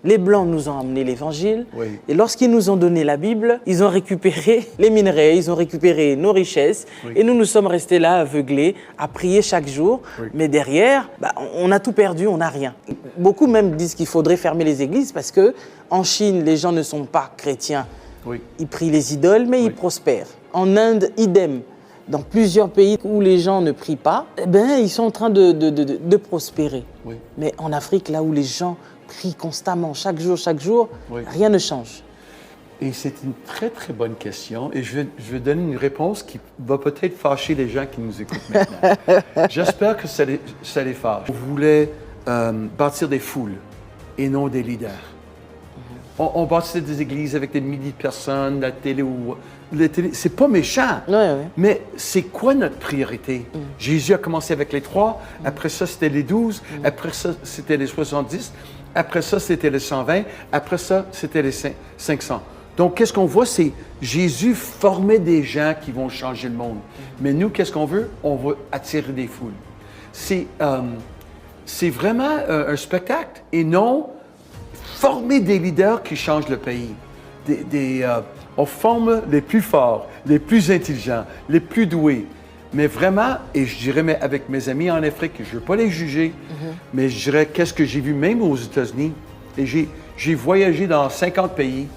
Les Blancs nous ont amené l'Évangile. Oui. Et lorsqu'ils nous ont donné la Bible, ils ont récupéré les minerais, ils ont récupéré nos richesses. Oui. Et nous sommes restés là aveuglés à prier chaque jour. Oui. Mais derrière, on a tout perdu, on n'a rien. Beaucoup même disent qu'il faudrait fermer les églises parce qu'en Chine, les gens ne sont pas chrétiens. Oui. Ils prient les idoles, mais ils prospèrent. En Inde, idem. Dans plusieurs pays où les gens ne prient pas, ils sont en train de prospérer. Oui. Mais en Afrique, là où les gens prient constamment, chaque jour, Oui. rien ne change. Et c'est une très, très bonne question. Et je vais donner une réponse qui va peut-être fâcher les gens qui nous écoutent maintenant. J'espère que ça les fâche. On voulait bâtir des foules et non des leaders. On bâtissait des églises avec des milliers de personnes, la télé ou... C'est pas méchant, mais c'est quoi notre priorité? Jésus a commencé avec les 3, après ça c'était les 12, après ça c'était les 70, après ça c'était les 120, après ça c'était les 500. Donc qu'est-ce qu'on voit? C'est Jésus formait des gens qui vont changer le monde. Mais nous, qu'est-ce qu'on veut? On veut attirer des foules. C'est vraiment un spectacle et non former des leaders qui changent le pays. On forme les plus forts, les plus intelligents, les plus doués. Mais vraiment, et je dirais avec mes amis en Afrique, je ne veux pas les juger, mais je dirais qu'est-ce que j'ai vu même aux États-Unis. Et j'ai voyagé dans 50 pays.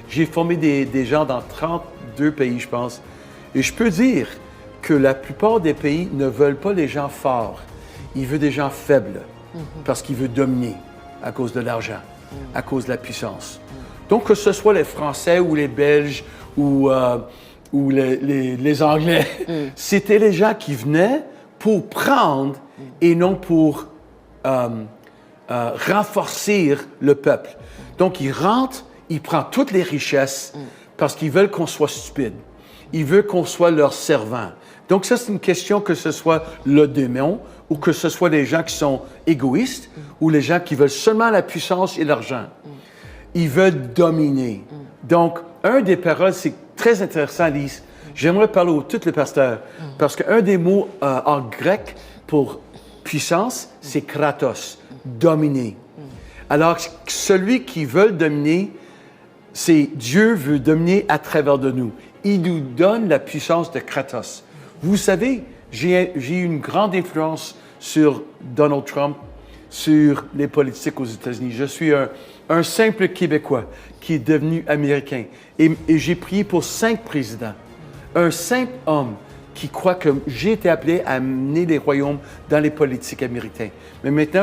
J'ai formé des gens dans 32 pays, je pense. Et je peux dire que la plupart des pays ne veulent pas les gens forts. Ils veulent des gens faibles parce qu'ils veulent dominer à cause de l'argent, à cause de la puissance. Donc, que ce soit les Français ou les Belges ou les Anglais, c'était les gens qui venaient pour prendre et non pour renforcer le peuple. Donc, ils rentrent, ils prennent toutes les richesses parce qu'ils veulent qu'on soit stupide. Ils veulent qu'on soit leur servant. Donc, ça, c'est une question que ce soit le démon ou que ce soit les gens qui sont égoïstes ou les gens qui veulent seulement la puissance et l'argent. Ils veulent dominer. Donc, un des paroles, c'est très intéressant, Lise. J'aimerais parler à tous les pasteurs, parce qu'un des mots en grec pour puissance, c'est kratos, dominer. Alors, celui qui veut dominer, c'est Dieu veut dominer à travers de nous. Il nous donne la puissance de kratos. Vous savez, j'ai eu une grande influence sur Donald Trump, sur les politiques aux États-Unis. Je suis un simple Québécois qui est devenu Américain. Et j'ai prié pour 5 présidents. Un simple homme qui croit que j'ai été appelé à mener les royaumes dans les politiques américains. Mais maintenant,